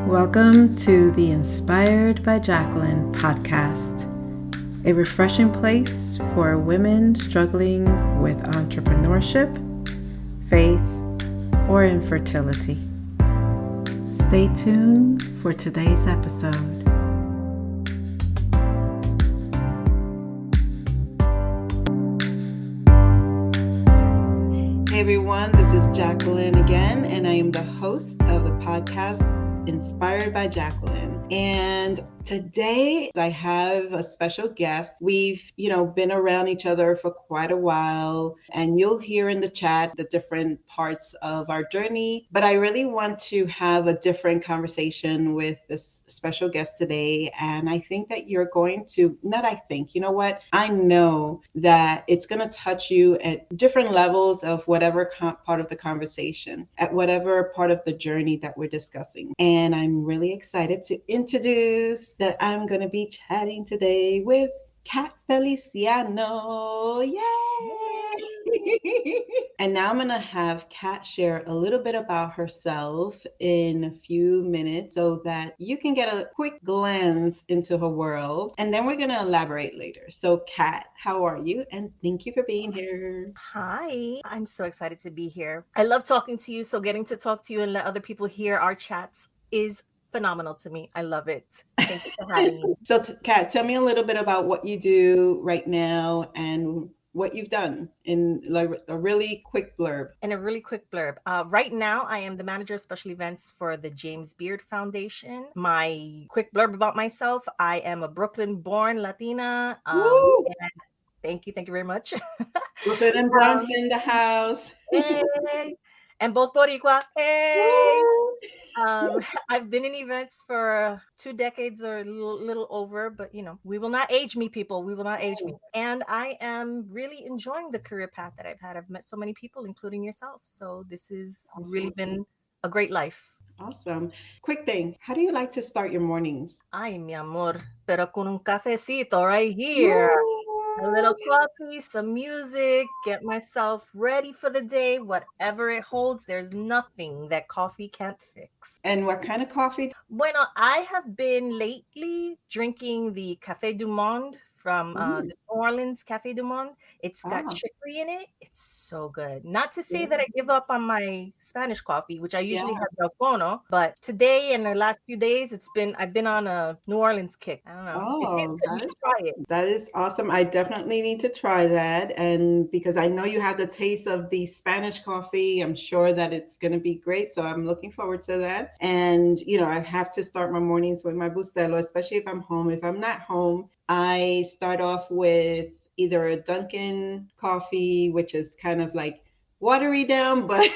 Welcome to the Inspired by Jacqueline podcast, a refreshing place for women struggling with entrepreneurship, faith, or infertility. Stay tuned for today's episode. Hey everyone, this is Jacqueline again, and I am the host of the podcast Inspired by Jacqueline. And today I have a special guest. We've, been around each other for quite a while, and you'll hear in the chat the different parts of our journey. But I really want to have a different conversation with this special guest today. And I think that you're going to, I know that it's going to touch you at different levels of whatever part of the conversation, at whatever part of the journey that we're discussing. And I'm really excited to introduce that I'm going to be chatting today with Cat Feliciano. Yay! And now I'm going to have Cat share a little bit about herself in a few minutes so that you can get a quick glance into her world. And then we're going to elaborate later. So Cat, how are you? And thank you for being here. Hi, I'm so excited to be here. I love talking to you. So getting to talk to you and let other people hear our chats is phenomenal to me. I love it. Thank you for having me. So Kat, tell me a little bit about what you do right now and what you've done in like a really quick blurb. Right now, I am the manager of special events for the James Beard Foundation. My quick blurb about myself: I am a Brooklyn-born Latina. And thank you very much. Brooklyn and Bronx in the house. Hey. And both Boricua. Hey. I've been in events for 2 decades or a little over, but we will not age me, people. We will not age me. And I am really enjoying the career path that I've had. I've met so many people, including yourself. So this has really been a great life. Awesome. Quick thing. How do you like to start your mornings? Ay, mi amor, pero con un cafecito right here. A little coffee, some music, get myself ready for the day. Whatever it holds, there's nothing that coffee can't fix. And what kind of coffee? Bueno, I have been lately drinking the Café du Monde from the New Orleans Café du Monde. It's got chicory in it. It's so good. Not to say that I give up on my Spanish coffee, which I usually have Balcono, but today and the last few days, I've been on a New Orleans kick. I don't know. You should try it. That is awesome. I definitely need to try that. And because I know you have the taste of the Spanish coffee, I'm sure that it's going to be great. So I'm looking forward to that. And, I have to start my mornings with my Bustelo, especially if I'm home. If I'm not home, I start off with either a Dunkin' coffee, which is kind of like watery down, but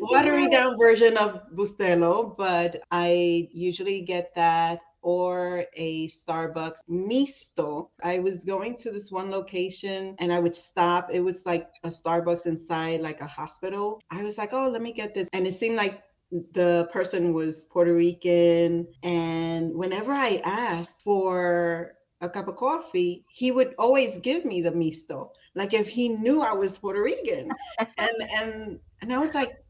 watery down version of Bustelo. But I usually get that, or a Starbucks misto. I was going to this one location and I would stop. It was like a Starbucks inside like a hospital. I was like, oh, let me get this. And it seemed like the person was Puerto Rican. And whenever I asked for a cup of coffee, he would always give me the misto, like if he knew I was Puerto Rican. and I was like,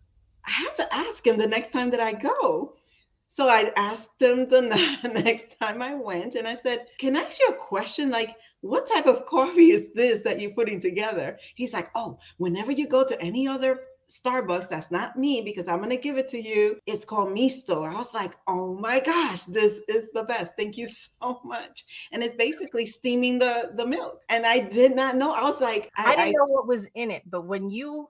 I have to ask him the next time that I go. So I asked him the next time I went, and I said, can I ask you a question? Like, what type of coffee is this that you're putting together? He's like, oh, whenever you go to any other Starbucks, that's not me, because I'm going to give it to you. It's called misto. I was like, oh my gosh, this is the best. Thank you so much. And it's basically steaming the milk. And I did not know. I was like, I didn't know what was in it, but when you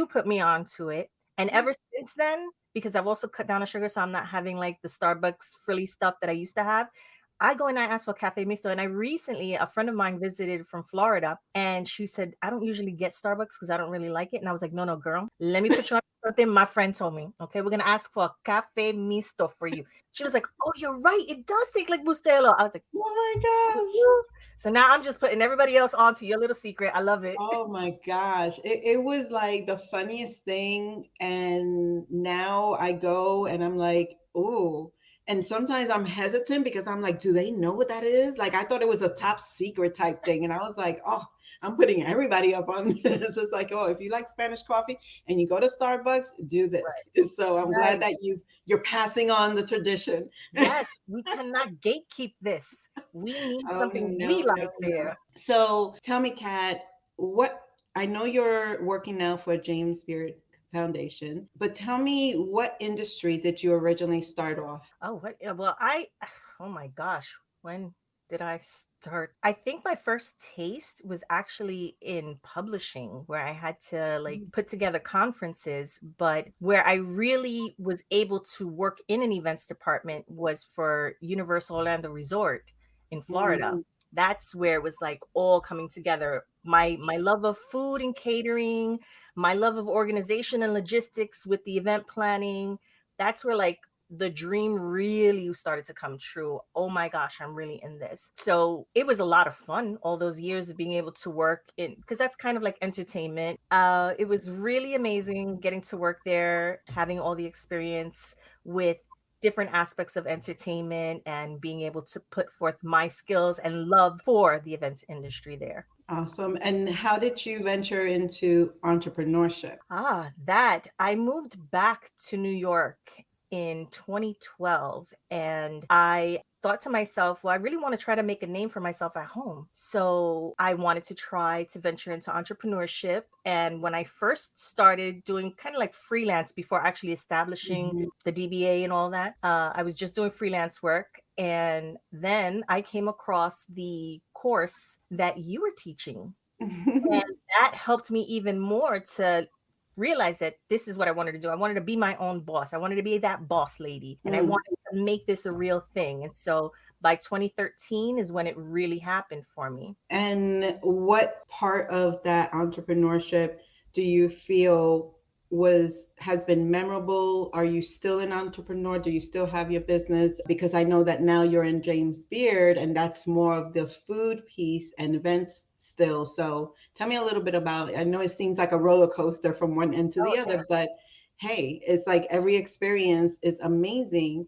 put me onto it, and ever since then, because I've also cut down on sugar, so I'm not having like the Starbucks frilly stuff that I used to have, I go and I ask for Cafe Misto. And I recently, a friend of mine visited from Florida, and she said, I don't usually get Starbucks because I don't really like it. And I was like, no, girl, let me put you on something my friend told me. Okay, we're going to ask for a Cafe Misto for you. She was like, oh, you're right. It does taste like Bustelo. I was like, oh my gosh. So now I'm just putting everybody else onto your little secret. I love it. Oh my gosh. It was like the funniest thing. And now I go and I'm like, oh. And sometimes I'm hesitant because I'm like, do they know what that is? Like, I thought it was a top secret type thing. And I was like, oh, I'm putting everybody up on this. It's like, oh, if you like Spanish coffee and you go to Starbucks, do this. So I'm glad Right. that you're passing on the tradition. Yes, we cannot gatekeep this. We need Oh, something we no, no, like no. there. So tell me, Kat, what I know you're working now for James Beard Foundation, but tell me, what industry did you originally start off? Oh, what? Well, oh my gosh, when did I start? I think my first taste was actually in publishing, where I had to like put together conferences. But where I really was able to work in an events department was for Universal Orlando Resort in Florida. Mhm. That's where it was like all coming together. My love of food and catering, my love of organization and logistics with the event planning. That's where like the dream really started to come true. Oh my gosh, I'm really in this. So it was a lot of fun all those years of being able to work in, because that's kind of like entertainment. It was really amazing getting to work there, having all the experience with different aspects of entertainment and being able to put forth my skills and love for the events industry there. Awesome. And how did you venture into entrepreneurship? That I moved back to New York in 2012, and I thought to myself, well, I really want to try to make a name for myself at home. So I wanted to try to venture into entrepreneurship. And when I first started doing kind of like freelance before actually establishing Mhm. the DBA and all that, I was just doing freelance work. And then I came across the course that you were teaching, and that helped me even more to realize that this is what I wanted to do. I wanted to be my own boss. I wanted to be that boss lady, and I Mm. wanted to make this a real thing. And so by 2013 is when it really happened for me. And what part of that entrepreneurship do you feel has been memorable? Are you still an entrepreneur? Do you still have your business? Because I know that now you're in James Beard and that's more of the food piece and events still. So tell me a little bit about it. I know it seems like a roller coaster from one end to Oh, the other, but hey, it's like every experience is amazing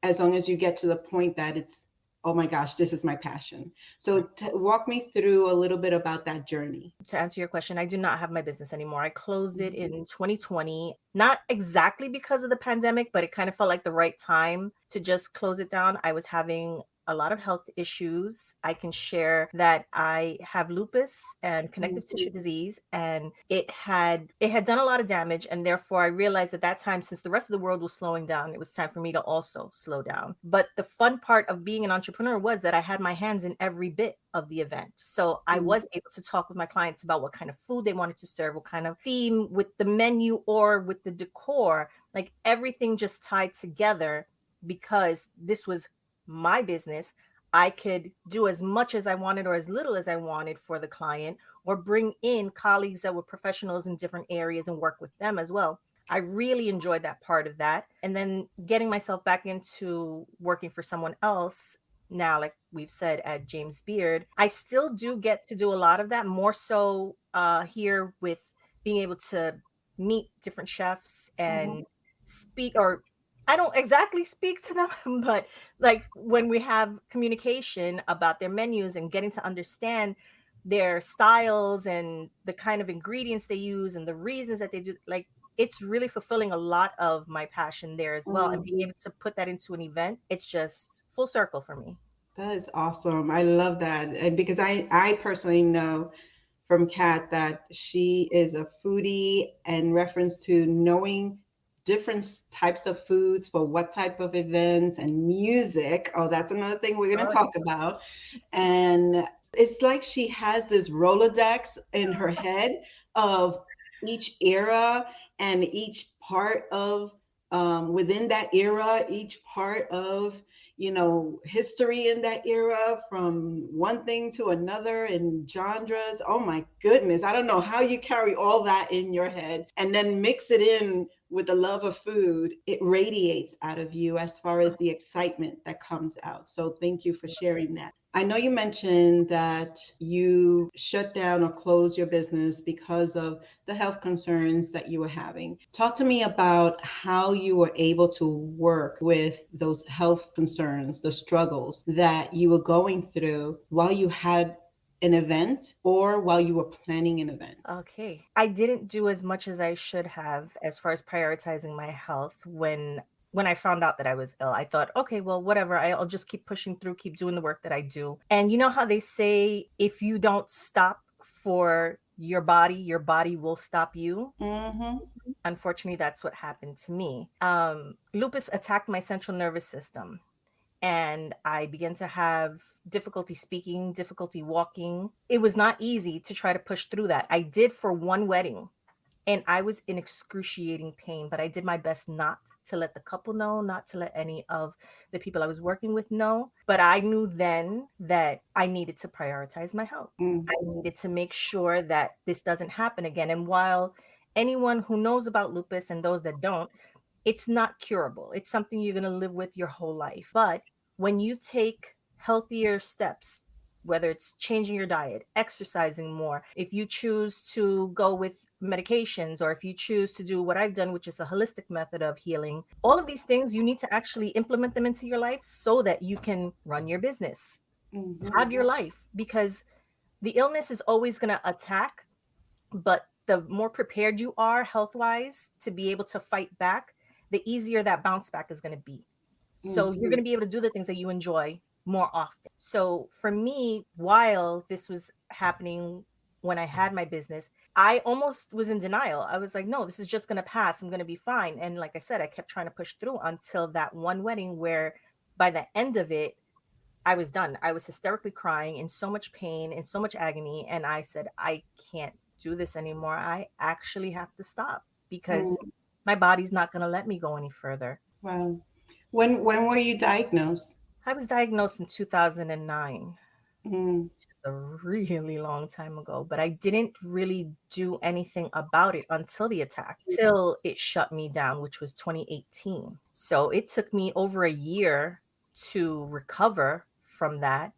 as long as you get to the point that it's, oh my gosh, this is my passion. So walk me through a little bit about that journey. to answer your question, I do not have my business anymore. I closed it in 2020, not exactly because of the pandemic, but it kind of felt like the right time to just close it down. I was having a lot of health issues. I can share that I have lupus and connective tissue disease, and it had done a lot of damage, and therefore I realized at that time, since the rest of the world was slowing down, it was time for me to also slow down. But the fun part of being an entrepreneur was that I had my hands in every bit of the event. So I was able to talk with my clients about what kind of food they wanted to serve, what kind of theme with the menu or with the decor, like everything just tied together because this was my business. I could do as much as I wanted or as little as I wanted for the client, or bring in colleagues that were professionals in different areas and work with them as well. I really enjoyed that part of that. And then getting myself back into working for someone else now, like we've said at James Beard, I still do get to do a lot of that, more so here with being able to meet different chefs and speak, or I don't exactly speak to them, but like when we have communication about their menus and getting to understand their styles and the kind of ingredients they use and the reasons that they do, like it's really fulfilling a lot of my passion there as well. And being able to put that into an event, it's just full circle for me. That is awesome. I love that. And because I personally know from Kat that she is a foodie, and reference to knowing different types of foods for what type of events and music. Oh, that's another thing we're going to Oh, talk about. And it's like she has this Rolodex in her head of each era and each part of, within that era, each part of, history in that era, from one thing to another and genres. Oh my goodness. I don't know how you carry all that in your head and then mix it in with the love of food. It radiates out of you as far as the excitement that comes out. So thank you for sharing that. I know you mentioned that you shut down or closed your business because of the health concerns that you were having. Talk to me about how you were able to work with those health concerns, the struggles that you were going through while you had an event or while you were planning an event? Okay. I didn't do as much as I should have as far as prioritizing my health when I found out that I was ill. I thought, okay, well, whatever. I'll just keep pushing through, keep doing the work that I do. And you know how they say if you don't stop for your body will stop you. Mm-hmm. Unfortunately, that's what happened to me. Lupus attacked my central nervous system, and I began to have difficulty speaking, difficulty walking. It was not easy to try to push through that. I did for one wedding, and I was in excruciating pain, but I did my best not to let the couple know, not to let any of the people I was working with know. But I knew then that I needed to prioritize my health. I Mm-hmm. needed to make sure that this doesn't happen again. And while anyone who knows about lupus and those that don't, it's not curable. It's something you're going to live with your whole life. But when you take healthier steps, whether it's changing your diet, exercising more, if you choose to go with medications, or if you choose to do what I've done, which is a holistic method of healing, all of these things, you need to actually implement them into your life so that you can run your business, Mm-hmm. have your life, because the illness is always going to attack, but the more prepared you are health wise to be able to fight back, the easier that bounce back is going to be. So you're Mm-hmm. going to be able to do the things that you enjoy more often. So for me, while this was happening, when I had my business, I almost was in denial. I was like, no, this is just going to pass. I'm going to be fine. And like I said, I kept trying to push through until that one wedding where by the end of it, I was done. I was hysterically crying, in so much pain, in so much agony. And I said, I can't do this anymore. I actually have to stop because Mm. my body's not going to let me go any further. Wow. When were you diagnosed? I was diagnosed in 2009, Mm. a really long time ago, but I didn't really do anything about it until the attack, till it shut me down, which was 2018. So it took me over a year to recover from that.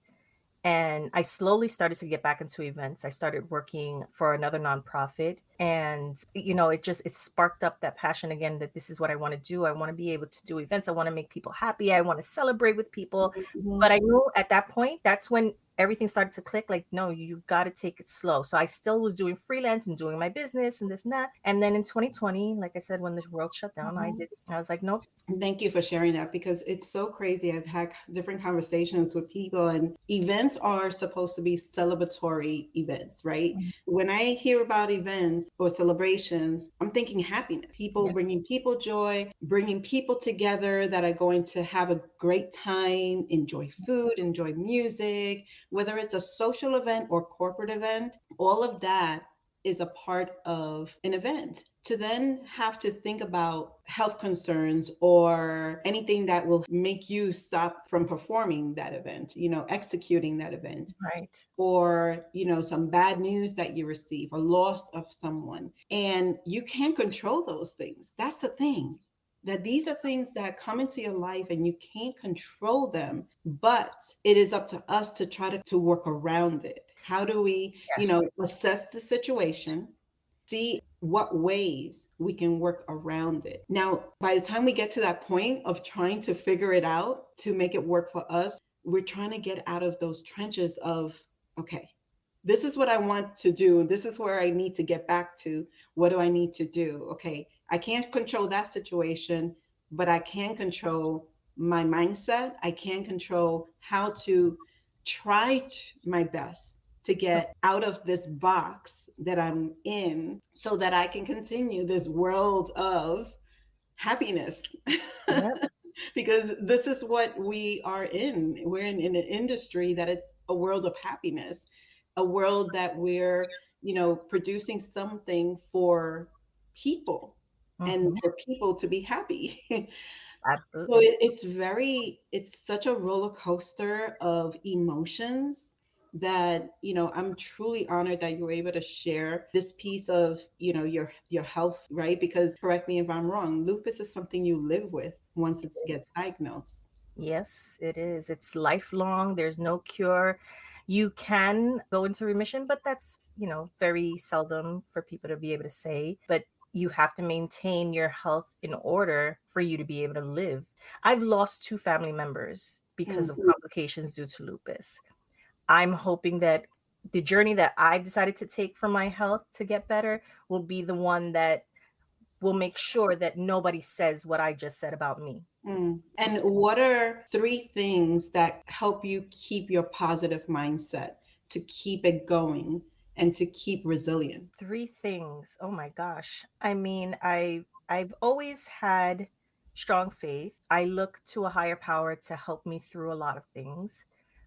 And I slowly started to get back into events. I started working for another nonprofit, and it sparked up that passion again, that this is what I want to do. I want to be able to do events. I want to make people happy. I want to celebrate with people. Mm-hmm. But I knew at that point, that's when everything started to click, like, no, you got to take it slow. So I still was doing freelance and doing my business and this and that. And then in 2020, like I said, when the world shut down, I was like, nope. Thank you for sharing that because it's so crazy. I've had different conversations with people, and events are supposed to be celebratory events, right? When I hear about events or celebrations, I'm thinking happiness, people Yeah. bringing people joy, bringing people together that are going to have a great time, enjoy food, enjoy music, whether it's a social event or corporate event, all of that is a part of an event. To then have to think about health concerns or anything that will make you stop from performing that event, executing that event, Right. or some bad news that you receive, or loss of someone, and you can't control those things. That's the thing, that these are things that come into your life and you can't control them, but it is up to us to try to work around it. How do we Yes. assess the situation, see what ways we can work around it. Now, by the time we get to that point of trying to figure it out to make it work for us, we're trying to get out of those trenches of, okay, this is what I want to do. This is where I need to get back to. What do I need to do? Okay, I can't control that situation, but I can control my mindset. I can control how to my best to get out of this box that I'm in so that I can continue this world of happiness. Yep. Because this is what we are in. We're in an industry that is a world of happiness, a world that we're, producing something for people and Hmm. for people to be happy. So Absolutely. it's such a roller coaster of emotions that, I'm truly honored that you were able to share this piece of, your health, right? Because correct me if I'm wrong, lupus is something you live with once it gets diagnosed. Yes, it is. It's lifelong. There's no cure. You can go into remission, but that's, very seldom for people to be able to say. But you have to maintain your health in order for you to be able to live. I've lost two family members because Mm, of complications due to lupus. I'm hoping that the journey that I've decided to take for my health to get better will be the one that will make sure that nobody says what I just said about me. And what are three things that help you keep your positive mindset, to keep it going and to keep resilient? Three things. Oh my gosh. I mean, I've always had strong faith. I look to a higher power to help me through a lot of things.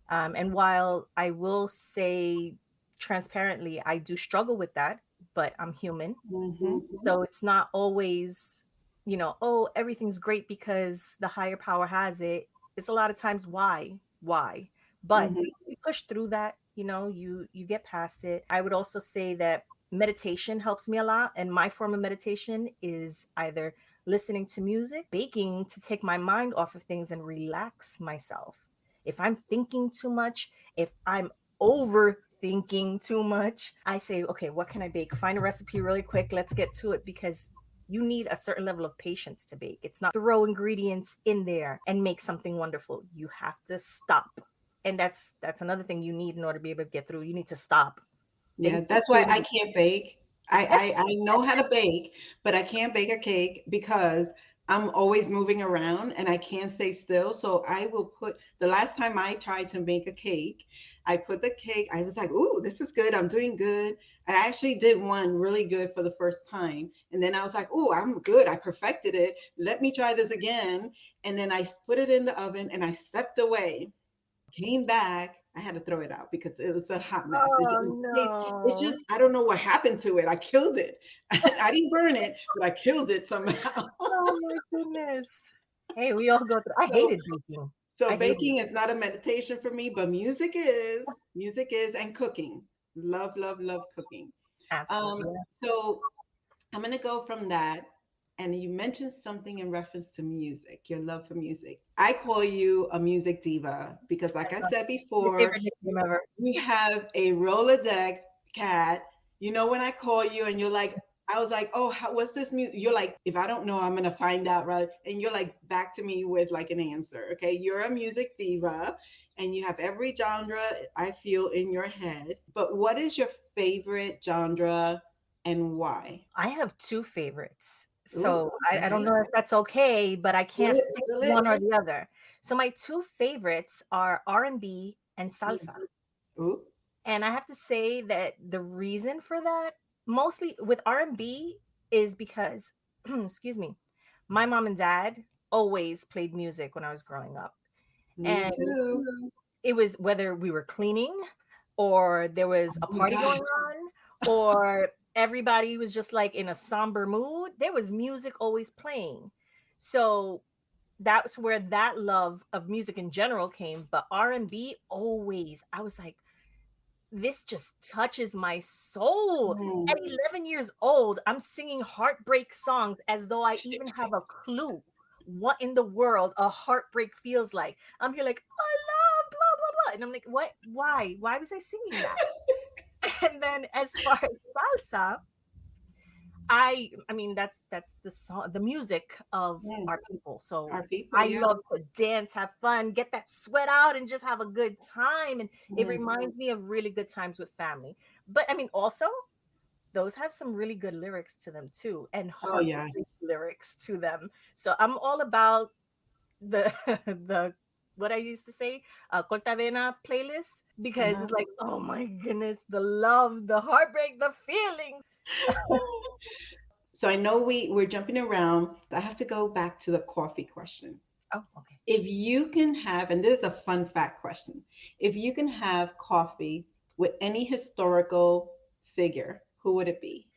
And while I will say transparently, I do struggle with that, but I'm human. Mm-hmm. So it's not always, oh, everything's great because the higher power has it. It's a lot of times why. But Mm-hmm. you push through that, you get past it. I would also say that meditation helps me a lot. And my form of meditation is either listening to music, baking to take my mind off of things and relax myself. If I'm thinking too much, if I'm overthinking too much, I say, okay, what can I bake? Find a recipe really quick. Let's get to it, because you need a certain level of patience to bake. It's not throw ingredients in there and make something wonderful. You have to stop. And that's another thing you need in order to be able to get through. You need to stop. Yeah, Think that's why I through. can't bake. I know how to bake, but I can't bake a cake because I'm always moving around and I can't stay still. So I will put, the last time I tried to make a cake, I put the cake, I was like, ooh, this is good. I'm doing good. I actually did one really good for the first time. And then I was like, ooh, I'm good. I perfected it. Let me try this again. And then I put it in the oven and I stepped away, came back. I had to throw it out because it was a hot mess. It Oh didn't taste. It's no. just, I don't know what happened to it. I killed it. I didn't burn it, but I killed it somehow. Oh my goodness. Hey, we all go through. I so hated baking. so I hated baking it. is not a meditation for me, but music is. Music is, and cooking. Love, love, love cooking. Absolutely. So I'm gonna go from that. And you mentioned something in reference to music, your love for music. I call you a music diva because, like I said Your before, favorite nickname ever. we have a Rolodex. Cat. You know, when I call you and you're like, I was like, oh, what's this music? You're like, if I don't know, I'm gonna find out, right? And you're like back to me with like an answer. Okay, you're a music diva, and you have every genre I feel in your head. But what is your favorite genre and why? I have two favorites. Ooh, So go I don't ahead. know if that's okay, but I Spill can't it, pick spill it. one or the other. So my two favorites are R&B and salsa. Ooh. And I have to say that the reason for that, mostly with R&B, is because, excuse me, my mom and dad always played music when I was growing up. Me And too. it was whether we were cleaning or there was a Oh my party God. going on or everybody was just like in a somber mood, there was music always playing. So that's where that love of music in general came. But R&B, always, I was like, this just touches my soul. At Mm. 11 years old, I'm singing heartbreak songs as though I even have a clue what in the world a heartbreak feels like. I'm here like, I love blah blah blah. And I'm like, what? Why was I singing that? And then as far as salsa, I mean that's the song, the music of Mm. our people. So Our people, I yeah. love to dance, have fun, get that sweat out, and just have a good time. And it Mm. reminds me of really good times with family. But I mean, also those have some really good lyrics to them too, and Oh heartbreak yes. lyrics to them. So I'm all about the the what I used to say, Cortavena playlist, because Uh-huh. it's like, oh my goodness, the love, the heartbreak, the feelings. So I know we're jumping around. I have to go back to the coffee question. Oh, okay. If you can have, and this is a fun fact question, if you can have coffee with any historical figure, who would it be?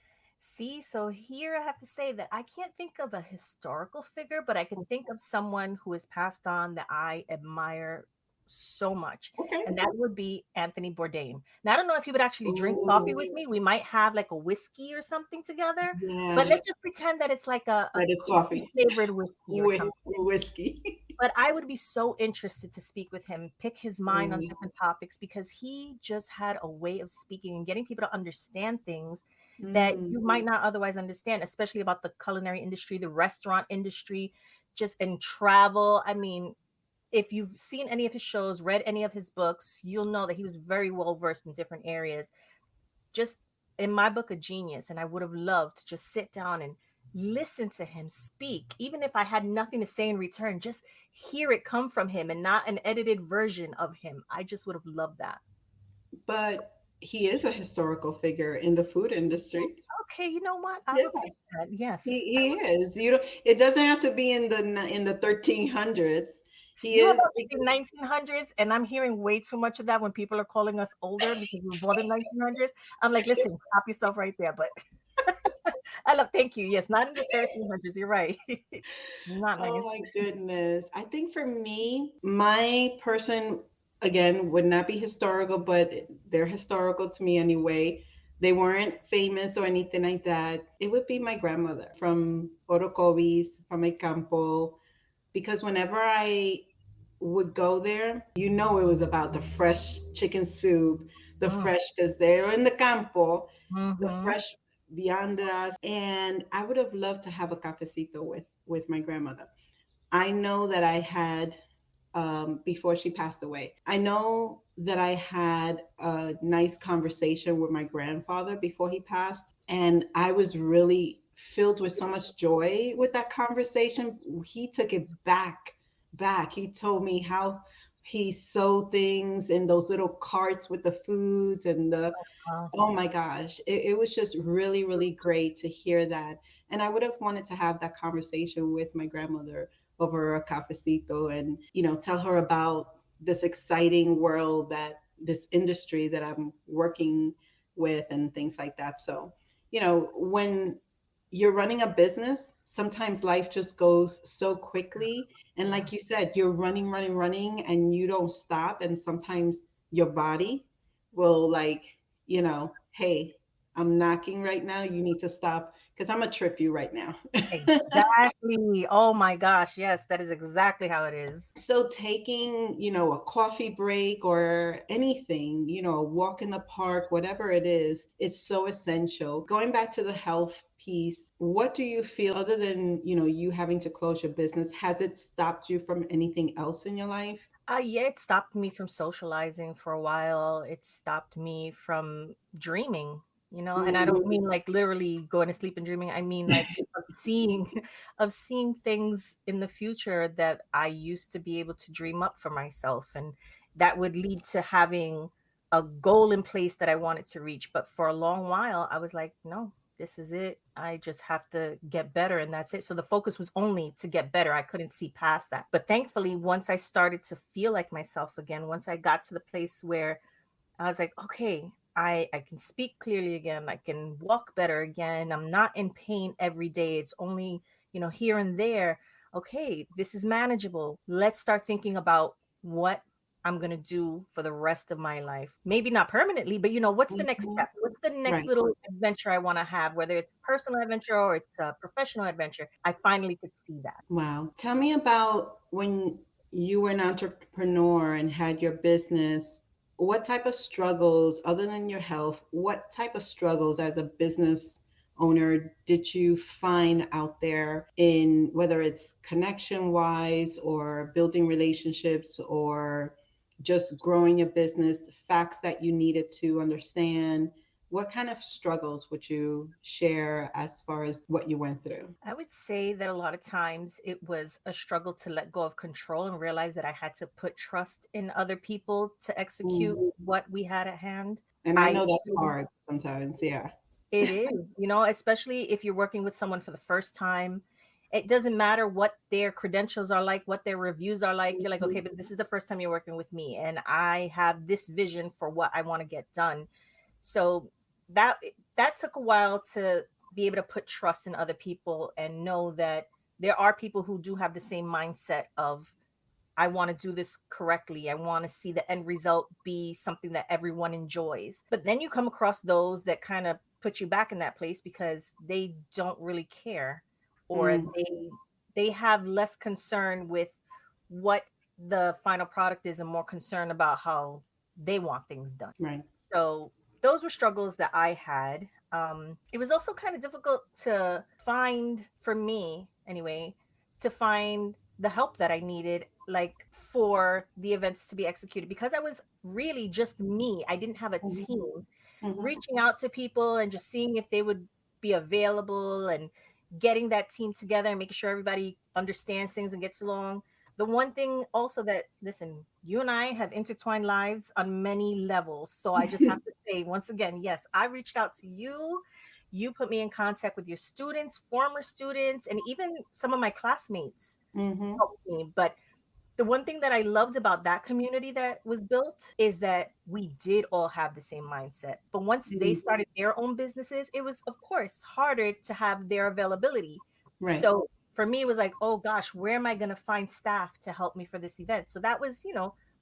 See, so here I have to say that I can't think of a historical figure, but I could think of someone who has passed on that I admire so much. Okay. And that would be Anthony Bourdain. Now, I don't know if he would actually drink coffee Ooh, with me. We might have like a whiskey or something together, but yeah, let's just pretend that it's like a that is coffee coffee flavored whiskey or with something. whiskey. But I would be so interested to speak with him, pick his mind on Mm, different topics, because he just had a way of speaking and getting people to understand things that mm. you might not otherwise understand, especially about the culinary industry, the restaurant industry, just in travel. I mean, if you've seen any of his shows, read any of his books, you'll know that he was very well versed in different areas. Just in my book, a genius. And I would have loved to just sit down and listen to him speak, even if I had nothing to say in return, just hear it come from him and not an edited version of him. I just would have loved that. But he is a historical figure in the food industry. Okay, you know what? I will Yeah, take that. Yes. he is. You know, it doesn't have to be in the 1300s. He You is about to say because 1900s, and I'm hearing way too much of that when people are calling us older because we were born in 1900s. I'm like, listen, stop yourself right there. But I love, thank you. Yes, not in the 1300s. You're right. Not oh my 19. goodness. I think for me, my person again would not be historical, but they're historical to me anyway. They weren't famous or anything like that. It would be my grandmother from Orocovis, from El Campo, because whenever I would go there, you know it was about the fresh chicken soup, the Mm, fresh, because they're in the campo, the mm-hmm. fresh viandas. And I would have loved to have a cafecito with my grandmother. I know that I had, before she passed away, I know that I had a nice conversation with my grandfather before he passed. And I was really filled with so much joy with that conversation. He took it back. He told me how he sewed things in those little carts with the foods and the, Uh, oh my gosh, it was just really, really great to hear that. And I would have wanted to have that conversation with my grandmother over a cafecito and, tell her about this exciting world, that this industry that I'm working with and things like that. So, when you're running a business, sometimes life just goes so quickly. And yeah. like you said, you're running, running, running, and you don't stop. And sometimes your body will, like, hey, I'm knocking right now. You need to stop because I'm going to trip you right now. Exactly. Oh my gosh. Yes, that is exactly how it is. So taking, a coffee break or anything, a walk in the park, whatever it is, it's so essential. Going back to the health piece, what do you feel other than, you having to close your business, has it stopped you from anything else in your life? Yeah, it stopped me from socializing for a while. It stopped me from dreaming, and I don't Mhm. mean like literally going to sleep and dreaming. I mean like of seeing of seeing things in the future that I used to be able to dream up for myself. And that would lead to having a goal in place that I wanted to reach. But for a long while, I was like, no, this is it. I just have to get better and that's it. So the focus was only to get better. I couldn't see past that. But thankfully, once I started to feel like myself again, once I got to the place where I was like, okay, I can speak clearly again. I can walk better again. I'm not in pain every day. It's only, here and there. Okay, this is manageable. Let's start thinking about what I'm going to do for the rest of my life. Maybe not permanently, but what's the next Mhm. step? What's the next Right. little adventure I want to have, whether it's personal adventure or it's a professional adventure? I finally could see that. Wow. Tell me about when you were an entrepreneur and had your business. What type of struggles, other than your health, what type of struggles as a business owner did you find out there, in whether it's connection wise or building relationships or just growing your business, facts that you needed to understand? What kind of struggles would you share as far as what you went through? I would say that a lot of times it was a struggle to let go of control and realize that I had to put trust in other people to execute what we had at hand. And I I know that's hard sometimes. Yeah. It is, especially if you're working with someone for the first time. It doesn't matter what their credentials are like, what their reviews are like. You're like, Mhm. okay, but this is the first time you're working with me, and I have this vision for what I want to get done. So that that took a while to be able to put trust in other people and know that there are people who do have the same mindset of I want to do this correctly. I want to see the end result be something that everyone enjoys. But then you come across those that kind of put you back in that place because they don't really care, or Mm, they have less concern with what the final product is and more concerned about how they want things done. right. So those were struggles that I had. It was also kind of difficult to find, for me anyway, to find the help that I needed, like for the events to be executed, because I was really just me. I didn't have a Mhm. team. Mhm. Reaching out to people and just seeing if they would be available and getting that team together and making sure everybody understands things and gets along. The one thing also that, listen, you and I have intertwined lives on many levels. So I just have to say once again, yes, I reached out to you. You put me in contact with your students, former students, and even some of my classmates Mhm. helped me. But the one thing that I loved about that community that was built is that we did all have the same mindset. But once they Mhm. started their own businesses, it was, of course, harder to have their availability. Right. So for me, it was like, oh gosh, where am I going to find staff to help me for this event? So that was,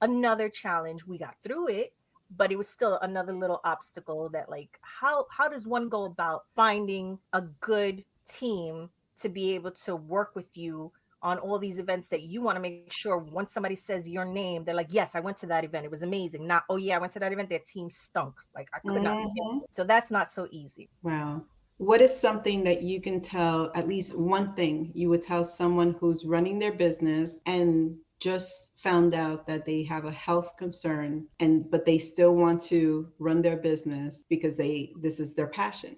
another challenge. We got through it, but it was still another little obstacle that, like, how does one go about finding a good team to be able to work with you on all these events that you want to make sure once somebody says your name, they're like, yes, I went to that event. It was amazing. Not, oh yeah, I went to that event. Their team stunk. Like I could not stand Mhm. it. So that's not so easy. Wow. What is something that you can tell, at least one thing you would tell someone who's running their business and just found out that they have a health concern and but they still want to run their business because they this is their passion?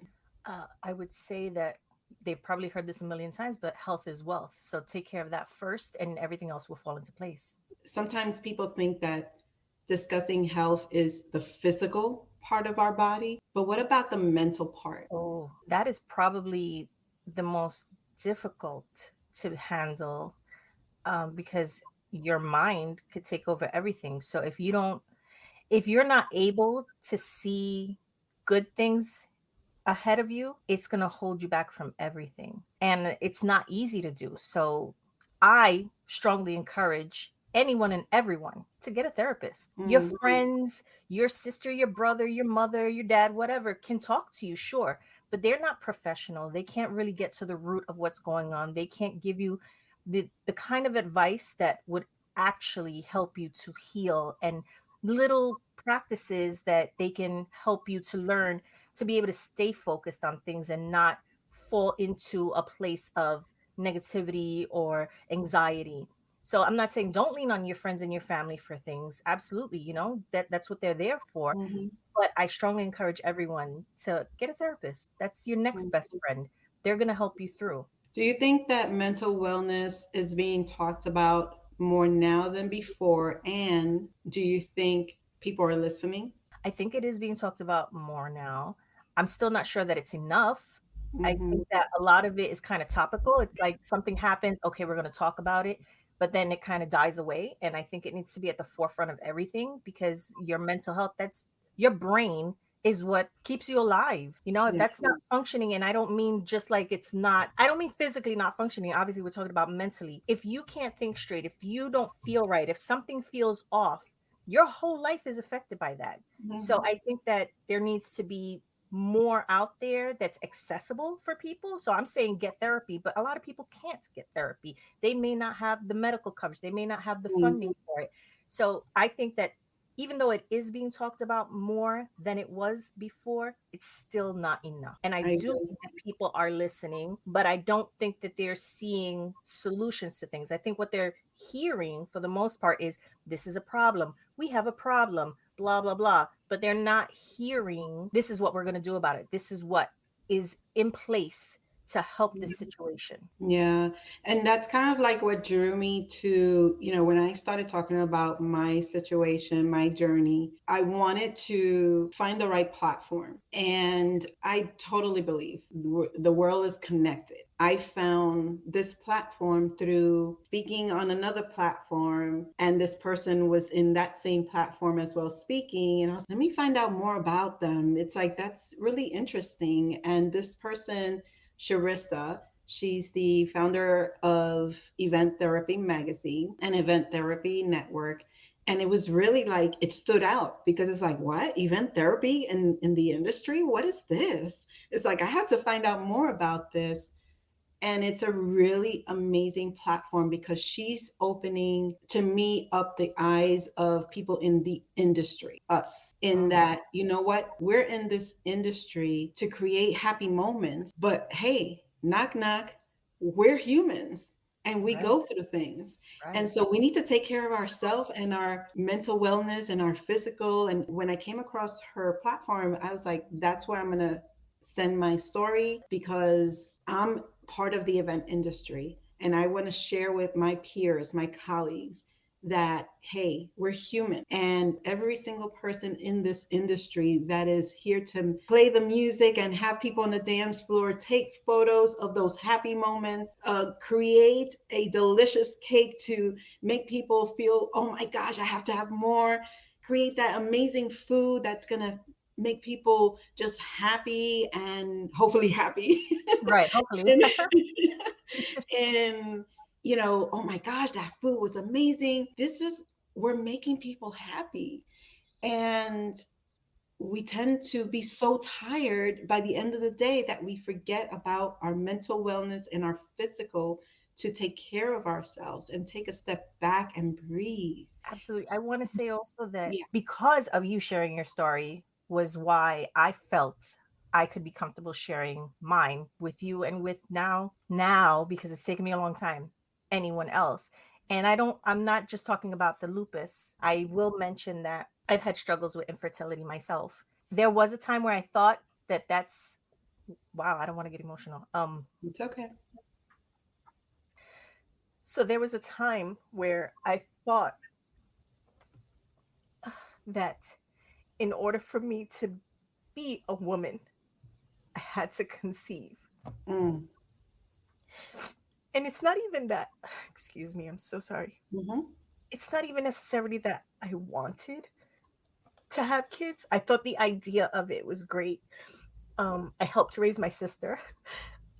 I would say that they've probably heard this a million times, but health is wealth. So take care of that first and everything else will fall into place. Sometimes people think that discussing health is the physical part of our body, but what about the mental part? Oh, that is probably the most difficult to handle, because your mind could take over everything. So if you're not able to see good things ahead of you, it's going to hold you back from everything. And it's not easy to do. So I strongly encourage anyone and everyone to get a therapist. Your Mm, friends, your sister, your brother, your mother, your dad, whatever, can talk to you, sure, but they're not professional. They can't really get to the root of what's going on. They can't give you the kind of advice that would actually help you to heal, and little practices that they can help you to learn to be able to stay focused on things and not fall into a place of negativity or anxiety. So I'm not saying don't lean on your friends and your family for things. Absolutely, that's what they're there for. mhm, But I strongly encourage everyone to get a therapist. That's your next best mhm. friend. They're going to help you through. Do you think that mental wellness is being talked about more now than before? And do you think people are listening? I think it is being talked about more now. I'm still not sure that it's enough. I Hmm. think that a lot of it is kind of topical. It's like something happens, okay, we're going to talk about it, but then it kind of dies away. And I think it needs to be at the forefront of everything, because your mental health, that's your brain is what keeps you alive. If Yeah. that's not functioning, and I don't mean just like it's not, I don't mean physically not functioning. Obviously, we're talking about mentally. If you can't think straight, if you don't feel right, if something feels off, your whole life is affected by that. So Hmm. I think that there needs to be more out there that's accessible for people. So I'm saying get therapy, but a lot of people can't get therapy. They may not have the medical coverage, they may not have the funding for it. So I think that even though it is being talked about more than it was before, it's still not enough. And I I do agree. think that people are listening, but I don't think that they're seeing solutions to things. I think what they're hearing for the most part is, this is a problem. We have a problem, blah, blah, blah. But they're not hearing, this is what we're going to do about it. This is what is in place to help this situation. Yeah. And that's kind of like what drew me to, when I started talking about my situation, my journey, I wanted to find the right platform. And I totally believe the world is connected. I found this platform through speaking on another platform, and this person was in that same platform as well speaking. And I was, let me find out more about them. It's like, that's really interesting. And this person, Sharissa, she's the founder of Event Therapy Magazine and Event Therapy Network. And it was really like it stood out because it's like, what? Event therapy in the industry? What is this? It's like I have to find out more about this. And it's a really amazing platform because she's opening to me up the eyes of people in the industry, us, in Mhm. that, you know what, we're in this industry to create happy moments, but hey, knock knock, we're humans. and we Right, go through things. And right. so we need to take care of ourselves and our mental wellness and our physical. And when I came across her platform, I was like, that's where I'm going to send my story, because I'm part of the event industry and I want to share with my peers, my colleagues, that hey, we're human, and every single person in this industry that is here to play the music and have people on the dance floor take photos of those happy moments, create a delicious cake to make people feel, oh my gosh, I have to have more, create that amazing food that's going to make people just happy and hopefully happy. Right, hopefully. and, and oh my gosh, that food was amazing. We're making people happy. And we tend to be so tired by the end of the day that we forget about our mental wellness and our physical, to take care of ourselves and take a step back and breathe. Absolutely. I want to say also that Yeah. because of you sharing your story was why I felt I could be comfortable sharing mine with you and with now because it's taken me a long time, anyone else. And I'm not just talking about the lupus. I will mention that I've had struggles with infertility myself. There was a time where I thought that that's wow, I don't want to get emotional. It's okay. So there was a time where I thought that in order for me to be a woman, I had to conceive. Mm. And it's not even that, excuse me, I'm so sorry. Mm-hmm. It's not even necessarily that I wanted to have kids. I thought the idea of it was great. I helped raise my sister.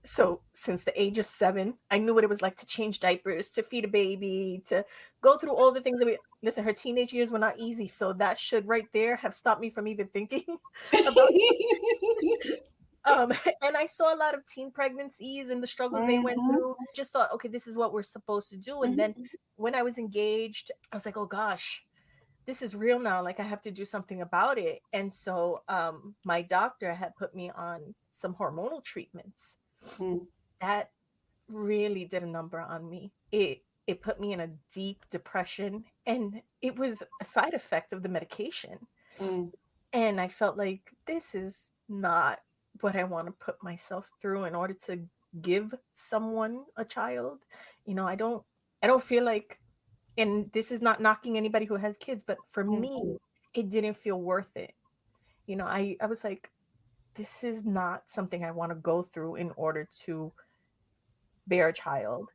So since the age of 7, I knew what it was like to change diapers, to feed a baby, to go through all the things that we listen, her teenage years were not easy. So that should right there have stopped me from even thinking about and I saw a lot of teen pregnancies and the struggles they went Mm-hmm. through. Just thought, okay, this is what we're supposed to do. And then Mm-hmm. when I was engaged, I was like, oh gosh, this is real now. Like I have to do something about it. And so my doctor had put me on some hormonal treatments. Mm. That really did a number on me. It put me in a deep depression and it was a side effect of the medication. Mm. And I felt like this is not what I want to put myself through in order to give someone a child. I don't feel like, and this is not knocking anybody who has kids, but for Mm. me, it didn't feel worth it. I was like, this is not something I want to go through in order to bear a child.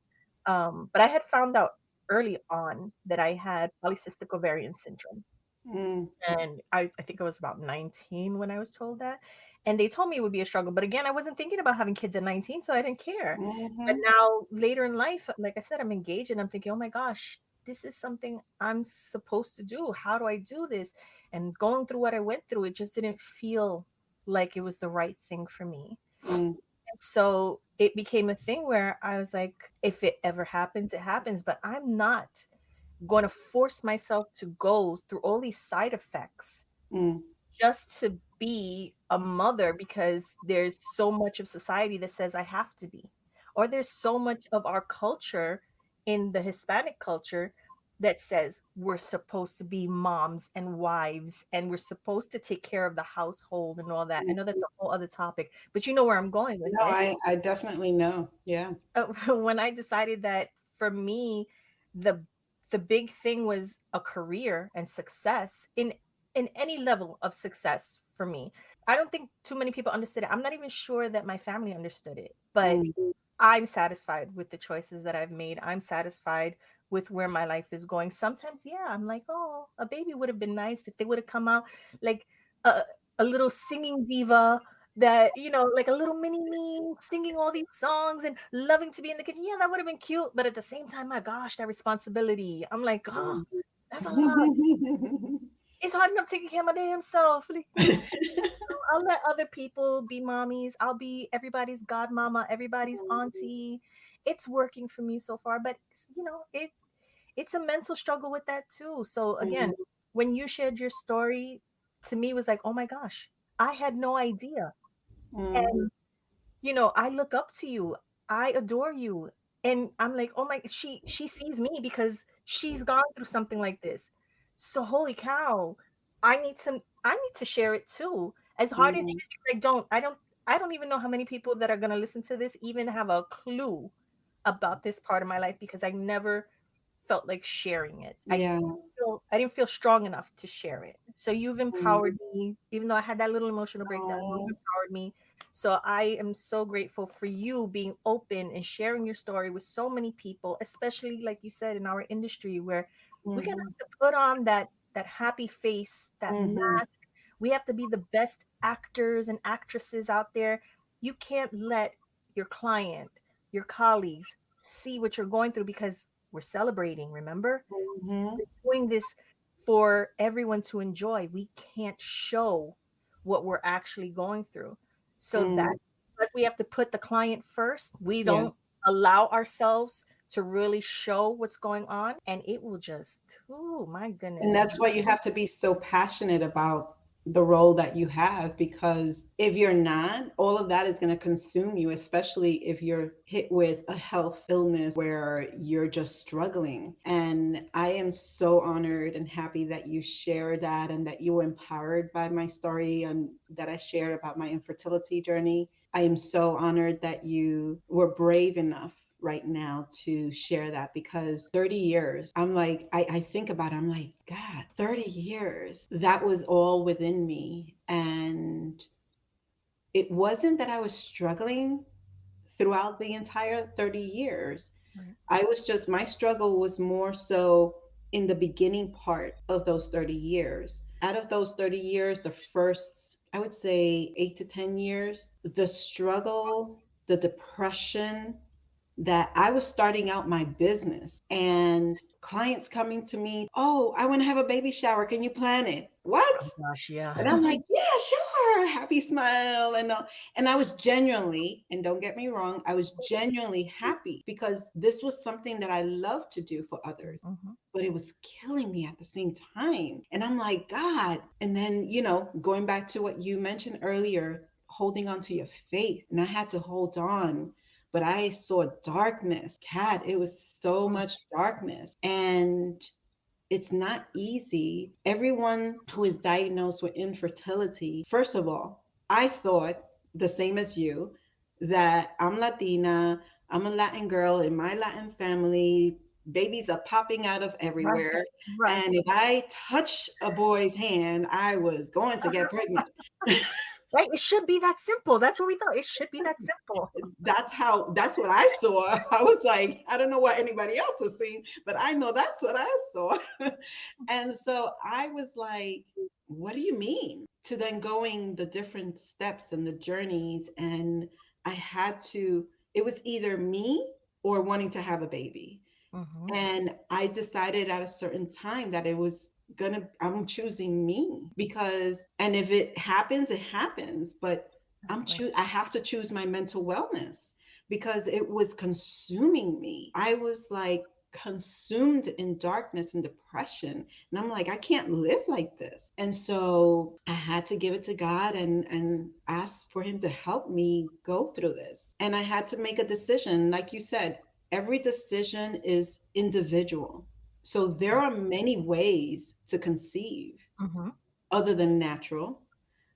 But I had found out early on that I had polycystic ovarian syndrome. Mm. And I think I was about 19 when I was told that. And they told me it would be a struggle. But again, I wasn't thinking about having kids at 19, so I didn't care. But Mm-hmm. now later in life, like I said, I'm engaged and I'm thinking, oh my gosh, this is something I'm supposed to do. How do I do this? And going through what I went through, it just didn't feel like it was the right thing for me. Mm. And so it became a thing where I was like, if it ever happens, it happens. But I'm not going to force myself to go through all these side effects Mm. just to be a mother because there's so much of society that says I have to be. Or there's so much of our culture in the Hispanic culture that says we're supposed to be moms and wives and we're supposed to take care of the household and all that. I know that's a whole other topic, but you know where I'm going with No, it. I definitely know. Yeah. When I decided that for me, the the big thing was a career and success in any level of success for me. I don't think too many people understood it. I'm not even sure that my family understood it, but Mm. I'm satisfied with the choices that I've made. I'm satisfied with where my life is going. Sometimes, yeah, I'm like, oh, a baby would have been nice if they would have come out like a, a little singing diva that, like a little mini me singing all these songs and loving to be in the kitchen. Yeah, that would have been cute. But at the same time, my gosh, that responsibility. I'm like, oh, Mm. that's a lot. It's hard enough taking care of my damn self. Like, I'll let other people be mommies. I'll be everybody's godmama, everybody's auntie. It's working for me so far, but it's a mental struggle with that too. So again, Mm. when you shared your story, to me was like, oh my gosh, I had no idea. Mm. And I look up to you. I adore you. And I'm like, oh my, she sees me because she's gone through something like this. So holy cow, I need to share it too. As hard as it Mhm. is, because I don't even know how many people that are gonna listen to this even have a clue about this part of my life, because I never felt like sharing it. Yeah. I didn't feel strong enough to share it. So you've Mm. empowered me, even though I had that little emotional breakdown. You've Oh, empowered me. So I am so grateful for you being open and sharing your story with so many people, especially like you said in our industry, where we're gonna mhm, have to put on that happy face, that mhm, mask. We have to be the best actors and actresses out there. You can't let your client, your colleagues see what you're going through, because we're celebrating, remember? mhm, Doing this for everyone to enjoy. We can't show what we're actually going through. So mm. that's because we have to put the client first. We Yeah. don't allow ourselves to really show what's going on, and it will just, oh my And goodness. that's why you have to be so passionate about the role that you have, because if you're not, all of that is going to consume you, especially if you're hit with a health illness where you're just struggling. And I am so honored and happy that you shared that and that you were empowered by my story and that I shared about my infertility journey. I am so honored that you were brave enough right now to share that, because 30 years, I'm like, I think about it, I'm like, God, 30 years, that was all within me. And it wasn't that I was struggling throughout the entire 30 years. Right. I was just, my struggle was more so in the beginning part of those 30 years. Out of those 30 years, the first, I would say 8 to 10 years, the struggle, the depression, that I was starting out my business and clients coming to me, oh, I want to have a baby shower. Can you plan it? What? Oh gosh, yeah. And I'm like, yeah, sure. Happy smile. And I was genuinely, and don't get me wrong, I was genuinely happy because this was something that I love to do for others. Mhm. But it was killing me at the same time. And I'm like, God. And then, going back to what you mentioned earlier, holding on to your faith. And I had to hold on, but I saw darkness. Cat, it was so Mm. much darkness. And it's not easy. Everyone who is diagnosed with infertility, first of all, I thought the same as you, that I'm Latina, I'm a Latin girl in my Latin family. Babies are popping out of Right. everywhere. Right. And if I touch a boy's hand, I was going to get pregnant. Right. It should be that simple. That's what we thought. It should be that simple. That's what I saw. I was like, I don't know what anybody else was seeing, but I know that's what I saw. And so I was like, what do you mean? To then going the different steps and the journeys. And I had to, it was either me or wanting to have a baby. Mhm. And I decided at a certain time that it was I'm choosing me, because, and if it happens, it happens, but Exactly. I have to choose my mental wellness, because it was consuming me. I was like consumed in darkness and depression. And I'm like, I can't live like this. And so I had to give it to God and ask for him to help me go through this. And I had to make a decision. Like you said, every decision is individual. So there are many ways to conceive Mhm. other than natural,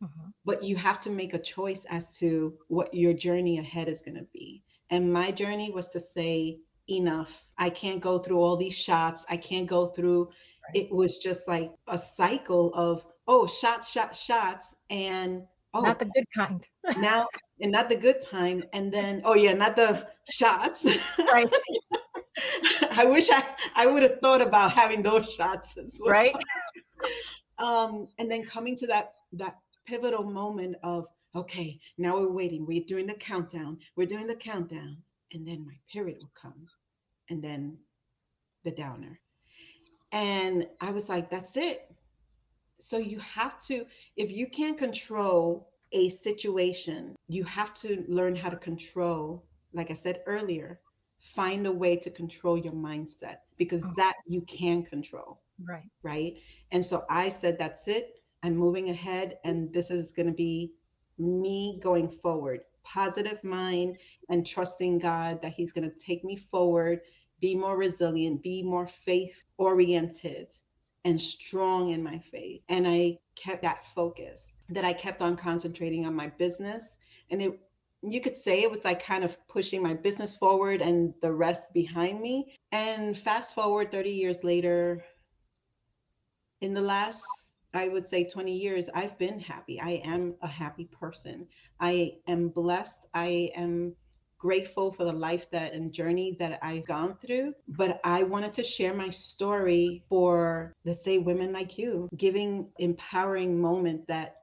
Mhm. but you have to make a choice as to what your journey ahead is going to be. And my journey was to say, enough. I can't go through all these shots. I can't go through. Right. It was just like a cycle of, oh, shots, shots, shots. And Not oh, the good kind. now, and not the good time. And then, oh, yeah, not the shots. Right. I wish I would have thought about having those shots as well. Right. And then coming to that pivotal moment of, okay, now we're waiting, we're doing the countdown, and then my period will come, and then the downer. And I was like, that's it. So you have to, if you can't control a situation, you have to learn how to control, like I said earlier, find a way to control your mindset, because Mm. that you can control, Right. right? And so I said, that's it. I'm moving ahead, and this is going to be me going forward. Positive mind. and trusting God that He's going to take me forward, be more resilient, be more faith oriented and strong in my faith. And I kept that focus, that I kept on concentrating on my business. And you could say it was like kind of pushing my business forward and the rest behind me. And fast forward 30 years later, in the last, I would say 20 years, I've been happy. I am a happy person. I am blessed. I am grateful for the life that and journey that I've gone through. But I wanted to share my story for, let's say, women like you, giving empowering moment that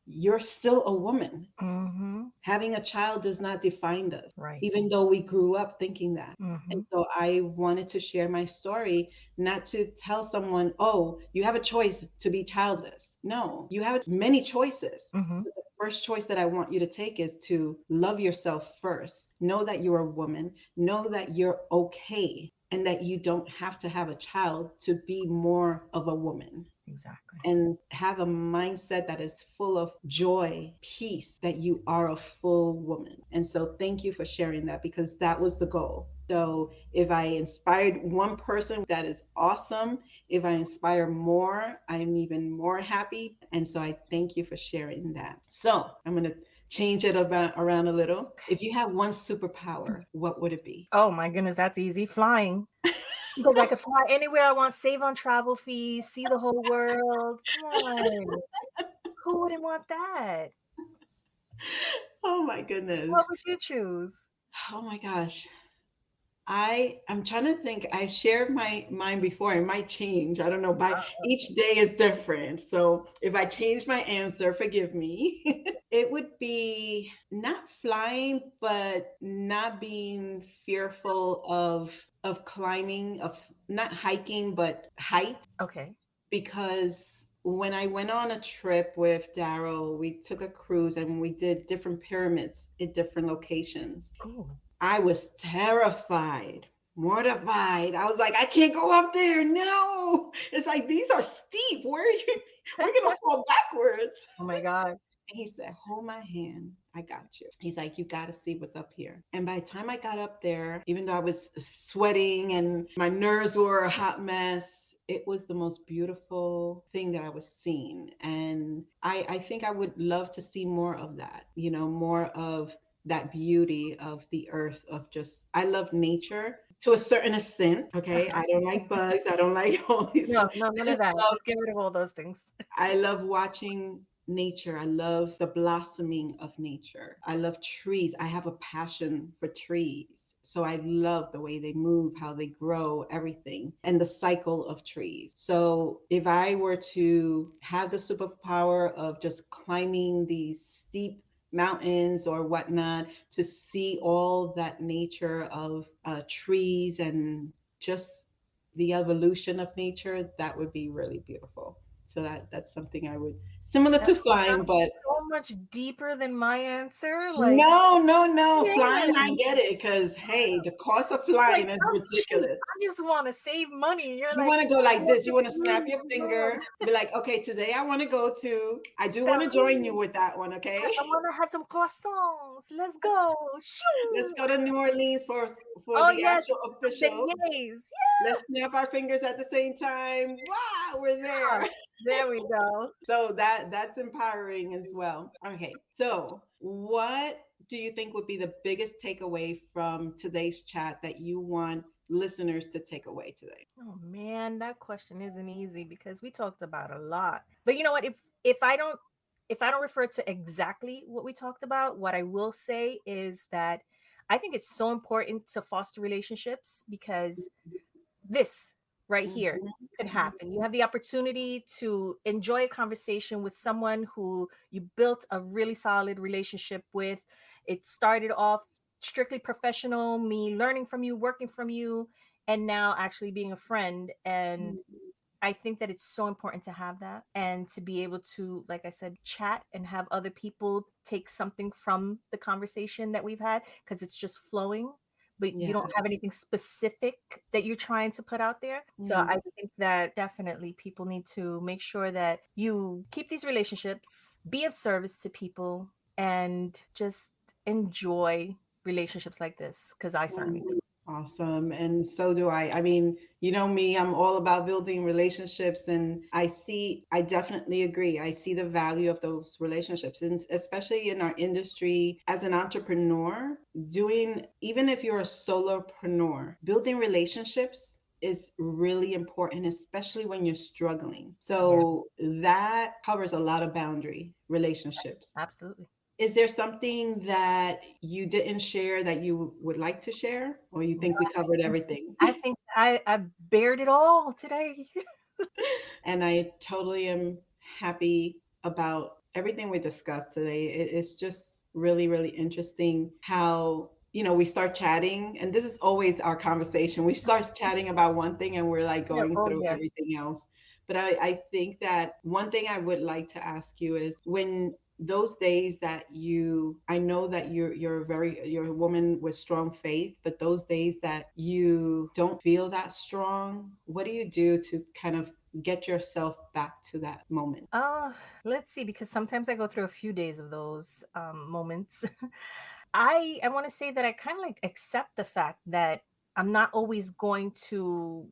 you're still a woman. Mm-hmm. Having a child does not define us, Right. even though we grew up thinking that. Mm-hmm. And so I wanted to share my story, not to tell someone, oh, you have a choice to be childless. No, you have many choices. Mm-hmm. The first choice that I want you to take is to love yourself first. Know that you're a woman, know that you're okay, and that you don't have to have a child to be more of a woman, Exactly. and have a mindset that is full of joy, peace, that you are a full woman. And so thank you for sharing that, because that was the goal. So if I inspired one person, that is awesome. If I inspire more, I'm even more happy. And so I thank you for sharing that. So I'm going to change it around a little. If you have one superpower, what would it be? Oh my goodness, that's easy. Flying. Because I could fly anywhere I want, save on travel fees, see the whole world. Come on. Who wouldn't want that? Oh my goodness. What would you choose? Oh my gosh. I'm trying to think. I've shared my mind before. It might change. I don't know. By each day is different. So if I change my answer, forgive me. It would be not flying, but not being fearful of climbing, of not hiking, but height. Okay. Because when I went on a trip with Daryl, we took a cruise and we did different pyramids in different locations. Oh. I was terrified, mortified. I was like, I can't go up there. No. It's like, these are steep. Where are you? We're going to fall backwards. Oh my God. And he said, hold my hand. I got you. He's like, you got to see what's up here. And by the time I got up there, even though I was sweating and my nerves were a hot mess, it was the most beautiful thing that I was seeing. And I think I would love to see more of that, more of that beauty of the earth, of just, I love nature to a certain extent. Okay. I don't like bugs. I don't like all these. No, none I of just that. love, Let's get rid of all those things. I love watching nature. I love the blossoming of nature. I love trees. I have a passion for trees. So I love the way they move, how they grow, everything, and the cycle of trees. So if I were to have the superpower of just climbing these steep mountains or whatnot, to see all that nature of trees and just the evolution of nature, that would be really beautiful. So that's something I would, similar That to flying, sounds but so much deeper than my answer. Like, no, flying, I man, get it, because hey, the cost of like flying is I'm cheap. ridiculous. I just want to save money. You're You like, want to go like oh, this. You want to snap your no, finger, be like, okay, today I want to go to, I do want that to join you with that one, okay? I want to have some croissants. Let's go. Let's Shoo. go to New Orleans for Oh the yes, actual some official. beignets. Let's snap our fingers at the same time. Wow, we're Yeah, there. there we go. So that's empowering as well. Okay. So, what do you think would be the biggest takeaway from today's chat that you want listeners to take away today? Oh man, that question isn't easy because we talked about a lot. But you know what? If I don't refer to exactly what we talked about, what I will say is that I think it's so important to foster relationships because this right here Mhm. could happen. You have the opportunity to enjoy a conversation with someone who you built a really solid relationship with. It started off strictly professional, me learning from you, working from you, and now actually being a friend. And I think that it's so important to have that and to be able to, like I said, chat and have other people take something from the conversation that we've had because it's just flowing, but you Yeah. don't have anything specific that you're trying to put out there. So Mm. I think that definitely people need to make sure that you keep these relationships, be of service to people, and just enjoy relationships like this, because I certainly do. Awesome. And so do I. I mean, you know me, I'm all about building relationships, and I definitely agree. I see the value of those relationships, and especially in our industry as an entrepreneur, even if you're a solopreneur, building relationships is really important, especially when you're struggling. Yeah, So that covers a lot of boundary relationships. absolutely. Is there something that you didn't share that you would like to share, or you No, think we covered everything? I think I bared it all today. And I totally am happy about everything we discussed today. It's just really, really interesting how, we start chatting, and this is always our conversation. We start chatting about one thing and we're like Yeah, going oh through yes. everything else. But I think that one thing I would like to ask you is, when those days that I know that you're a woman with strong faith, but those days that you don't feel that strong, what do you do to kind of get yourself back to that moment? Uh, let's see, because sometimes I go through a few days of those moments. I want to say that I kind of like accept the fact that I'm not always going to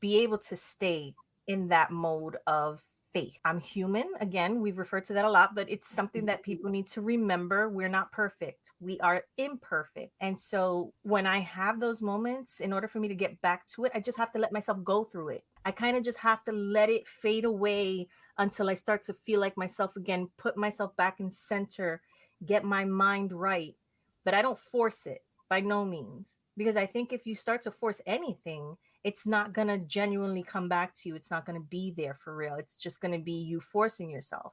be able to stay in that mode of faith. I'm human. Again, we've referred to that a lot, but it's something that people need to remember. We're not perfect. We are imperfect. And so when I have those moments, in order for me to get back to it, I just have to let myself go through it. I kind of just have to let it fade away until I start to feel like myself again, put myself back in center, get my mind right. But I don't force it by no means. Because I think if you start to force anything, it's not going to genuinely come back to you. It's not going to be there for real. It's just going to be you forcing yourself.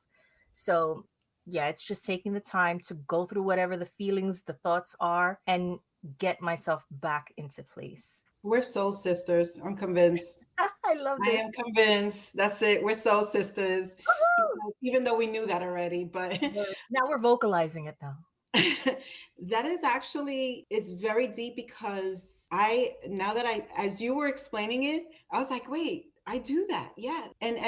So, yeah, it's just taking the time to go through whatever the feelings, the thoughts are, and get myself back into place. We're soul sisters. I'm convinced. I love I this. am convinced. That's it. We're soul sisters. Woohoo! Even though we knew that already, but Now we're vocalizing it though. that is actually, it's very deep, because now that as you were explaining it, I was like, wait, I do that. Yeah. And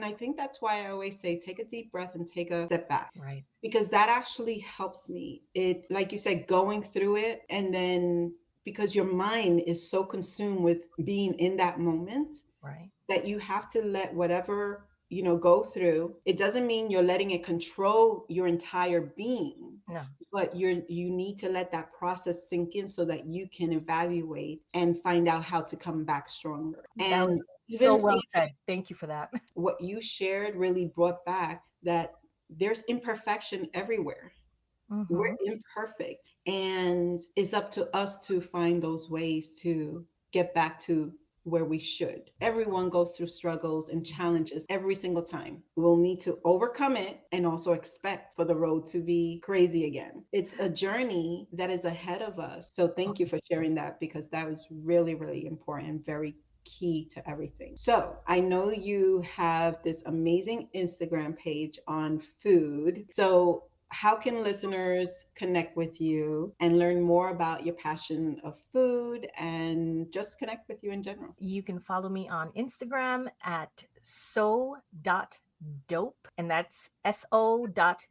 I think that's why I always say, take a deep breath and take a step back, Right, because that actually helps me. It, like you said, going through it, and then, because your mind is so consumed with being in that moment, right. that you have to let whatever go through. It doesn't mean you're letting it control your entire being, No, but you need to let that process sink in, so that you can evaluate and find out how to come back stronger. that was And so even well said. Thank you for that. what you shared really brought back that there's imperfection everywhere. We're Hmm. imperfect, and it's up to us to find those ways to get back to where we should. Everyone goes through struggles and challenges every single time. We'll need to overcome it, and also expect for the road to be crazy again. It's a journey that is ahead of us. So thank you for sharing that, because that was really, really important, very key to everything. So I know you have this amazing Instagram page on food. So how can listeners connect with you and learn more about your passion of food, and just connect with you in general? You can follow me on Instagram at so.dope, and that's so.doughpe.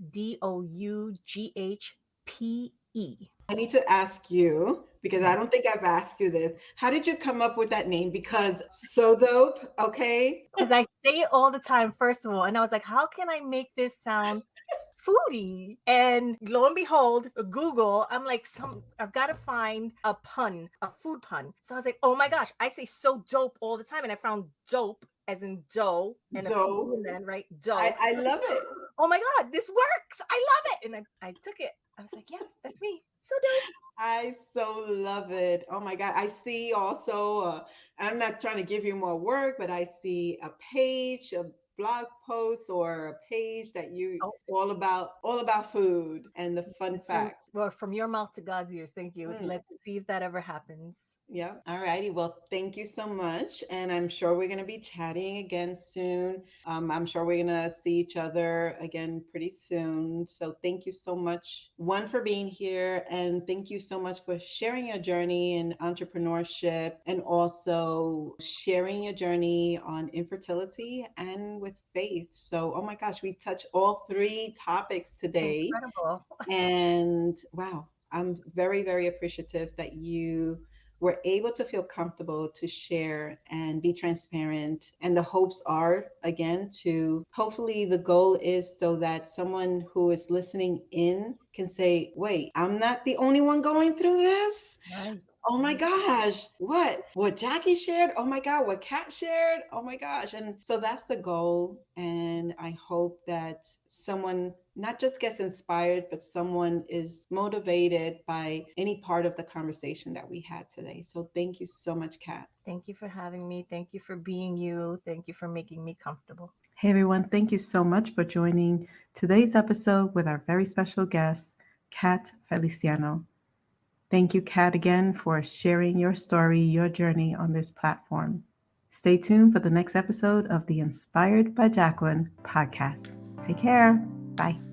I need to ask you, because Yeah. I don't think I've asked you this. How did you come up with that name? Because so dope, okay? Because I say it all the time, first of all. And I was like, how can I make this sound foodie? And lo and behold, Google, I'm like, I've got to find a pun, a food pun. So I was like, oh my gosh, I say so dope all the time. And I found dope as in dough and a P Dope. and then, right? Dope. I love it. Oh my God, this works. I love it. And I took it. I was like, yes, that's me. So dope. I so love it. Oh my God. I see also, I'm not trying to give you more work, but I see a page, a blog post, or a page that you Oh, all about food and the fun facts. well, from your mouth to God's ears. Thank you. Mm. Let's see if that ever happens. Yeah. All righty. Well, thank you so much. And I'm sure we're going to be chatting again soon. I'm sure we're going to see each other again pretty soon. So thank you so much, one, for being here. And thank you so much for sharing your journey in entrepreneurship, and also sharing your journey on infertility and with faith. So, oh my gosh, we touched all three topics today. Incredible. And wow. I'm very, very appreciative that you were able to feel comfortable to share and be transparent. And the hopes are, again, to hopefully the goal is so that someone who is listening in can say, wait, I'm not the only one going through this. Right. Oh my gosh, what Jackie shared? Oh my God, what Kat shared? Oh my gosh. And so that's the goal. And I hope that someone not just gets inspired, but someone is motivated by any part of the conversation that we had today. So thank you so much, Kat. Thank you for having me. Thank you for being you. Thank you for making me comfortable. Hey everyone, thank you so much for joining today's episode with our very special guest, Cat Feliciano. Thank you, Kat, again for sharing your story, your journey on this platform. Stay tuned for the next episode of the Inspired by Jacqueline podcast. Take care. Bye.